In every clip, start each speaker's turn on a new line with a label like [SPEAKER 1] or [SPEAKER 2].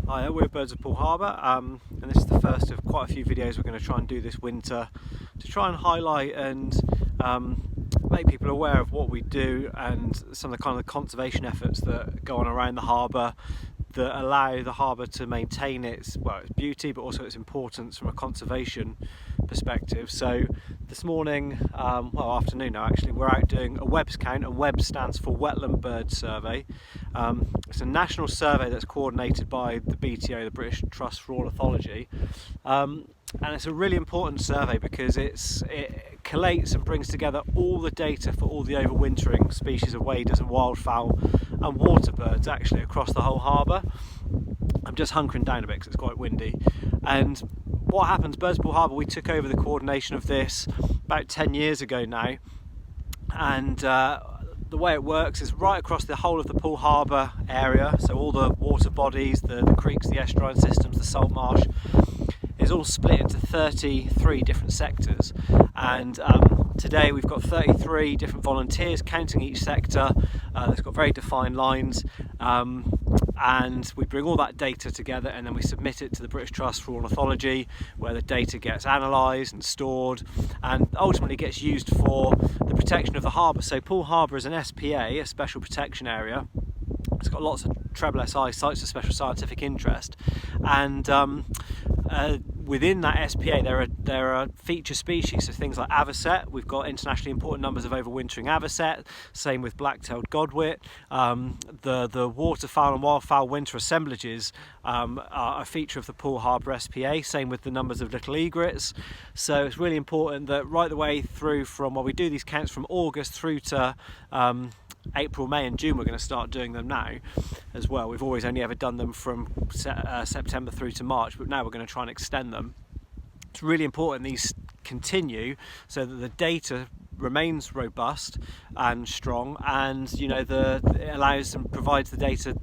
[SPEAKER 1] Hi, we're Birds of Poole Harbour, and this is the first of quite a few videos we're going to try and do this winter to try and highlight and make people aware of what we do and some of the kind of conservation efforts that go on around the harbour that allow the harbour to maintain its beauty, but also its importance from a conservation perspective. So this morning, afternoon now actually, we're out doing a WeBS count, and WeBS stands for Wetland Bird Survey. It's a national survey that's coordinated by the BTO, the British Trust for Ornithology, and it's a really important survey because it collates and brings together all the data for all the overwintering species of waders and wildfowl and water birds actually across the whole harbour. I'm just hunkering down a bit because it's quite windy. And what happens, Birds of Poole Harbour, we took over the coordination of this about 10 years ago now, and the way it works is right across the whole of the Poole Harbour area, so all the water bodies, the creeks, the estuarine systems, the salt marsh, is all split into 33 different sectors, and today we've got 33 different volunteers counting each sector. That's got very defined lines, and we bring all that data together and then we submit it to the British Trust for Ornithology, where the data gets analysed and stored and ultimately gets used for the protection of the harbour. So Poole Harbour is an SPA, a special protection area. It's got lots of treble SI, sites of special scientific interest, and within that SPA there are feature species, so things like avocet. We've got internationally important numbers of overwintering avocet, same with black-tailed godwit. The waterfowl and wildfowl winter assemblages are a feature of the Poole Harbour SPA, same with the numbers of little egrets. So it's really important that right the way through from, we do these counts from August through to April, May and June. We're going to start doing them now as well. We've always only ever done them from September through to March, but now we're going to try and extend them. It's really important these continue so that the data remains robust and strong, and it allows and provides the data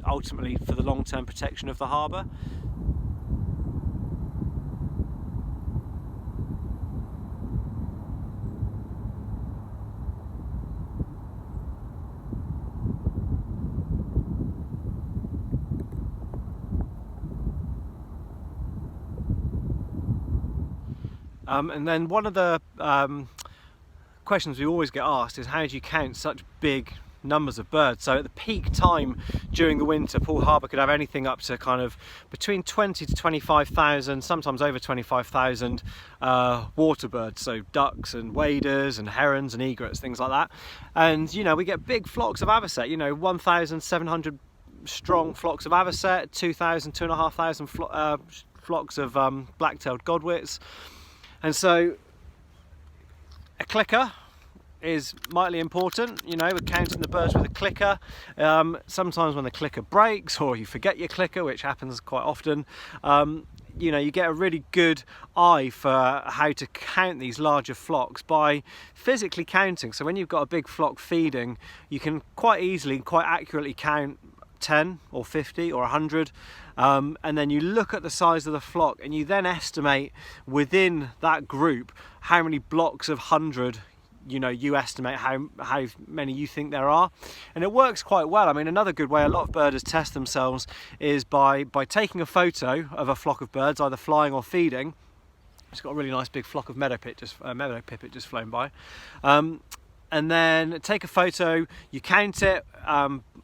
[SPEAKER 1] ultimately for the long-term protection of the harbour. And then one of the questions we always get asked is, how do you count such big numbers of birds? So at the peak time during the winter, Poole Harbour could have anything up to kind of between 20 to 25,000, sometimes over 25,000 water birds, so ducks and waders and herons and egrets, things like that. And we get big flocks of avocet, 1,700 strong flocks of avocet, 2,000, 2,500 flocks of black-tailed godwits. And so a clicker is mightily important. We're counting the birds with a clicker. Sometimes when the clicker breaks or you forget your clicker, which happens quite often, you get a really good eye for how to count these larger flocks by physically counting. So when you've got a big flock feeding, you can quite easily, quite accurately count 10 or 50 or 100, and then you look at the size of the flock and you then estimate within that group how many blocks of 100 you estimate how many you think there are, and it works quite well. I mean, another good way a lot of birders test themselves is by taking a photo of a flock of birds, either flying or feeding. It's got a really nice big flock of meadow pipit just flown by, and then take a photo, you count it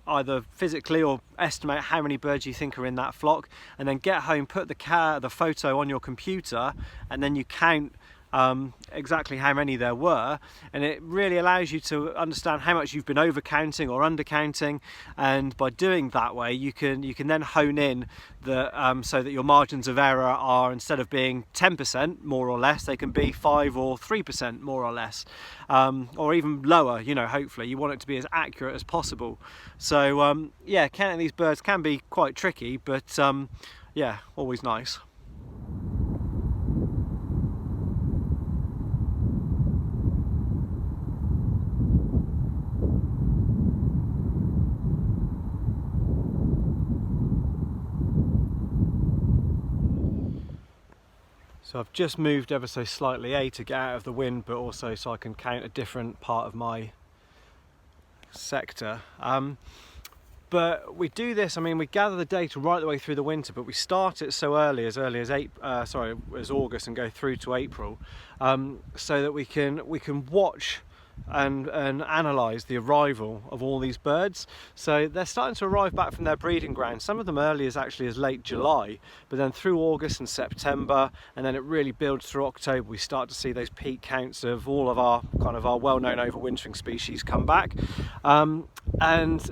[SPEAKER 1] either physically or estimate how many birds you think are in that flock, and then get home, put the photo on your computer, and then you count exactly how many there were, and it really allows you to understand how much you've been overcounting or undercounting. And by doing that way, you can then hone in so that your margins of error are, instead of being 10% more or less, they can be 5 or 3% more or less, or even lower. Hopefully you want it to be as accurate as possible. So counting these birds can be quite tricky, but always nice. So I've just moved ever so slightly, to get out of the wind, but also so I can count a different part of my sector. But we do this, I mean, we gather the data right the way through the winter, but we start it so early as August and go through to April, so that we can watch and analyse the arrival of all these birds. So they're starting to arrive back from their breeding grounds, some of them early as actually as late July, but then through August and September, and then it really builds through October. We start to see those peak counts of all of our well-known overwintering species come back, and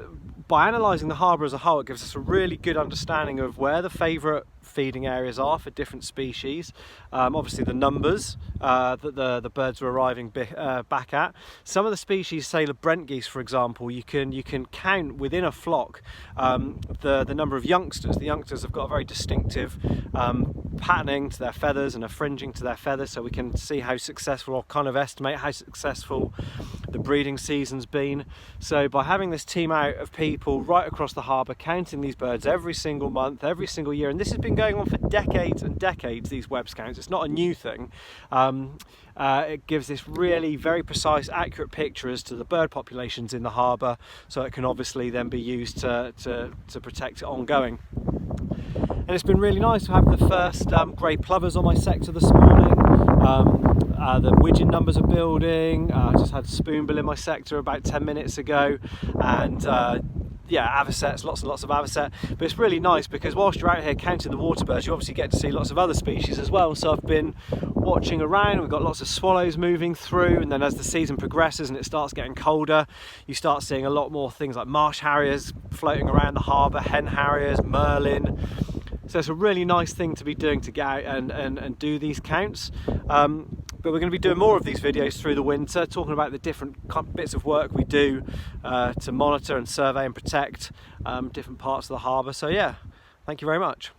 [SPEAKER 1] by analysing the harbour as a whole, it gives us a really good understanding of where the favourite feeding areas are for different species. Obviously the numbers that the birds are arriving back at. Some of the species, say the Brent geese for example, you can count within a flock the number of youngsters. The youngsters have got a very distinctive patterning to their feathers and a fringing to their feathers, so we can see how successful, or kind of estimate how successful the breeding season's been. So by having this team out of people right across the harbour counting these birds every single month, every single year, and this has been going on for decades and decades, these webs counts, it's not a new thing. It gives this really very precise, accurate picture as to the bird populations in the harbour, so it can obviously then be used to protect it ongoing. And it's been really nice to have the first grey plovers on my sector this morning. The widgeon numbers are building. I just had spoonbill in my sector about 10 minutes ago, and yeah, avocets, lots and lots of avocet. But it's really nice because whilst you're out here counting the water birds, you obviously get to see lots of other species as well. So I've been watching around, we've got lots of swallows moving through, and then as the season progresses and it starts getting colder, you start seeing a lot more things like marsh harriers floating around the harbour, hen harriers, merlin. So it's a really nice thing to be doing, to get out and do these counts. But we're going to be doing more of these videos through the winter, talking about the different bits of work we do to monitor and survey and protect different parts of the harbour. So yeah, thank you very much.